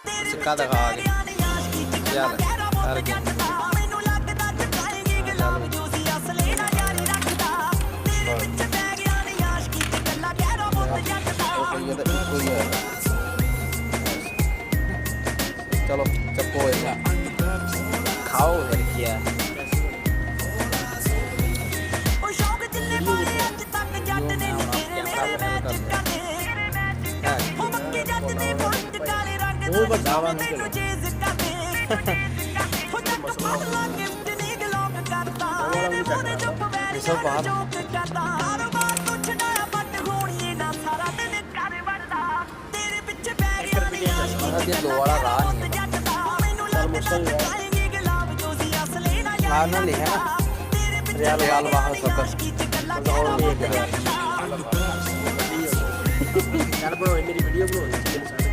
सिक्का दिखा के चल कर गया चलो चप्पो खाओ फिर क्या सब बाहर दो वाला रहा नहीं है ना रियाल वाल वहाँ सकर यार ब्रो मेरी वीडियो ब्रो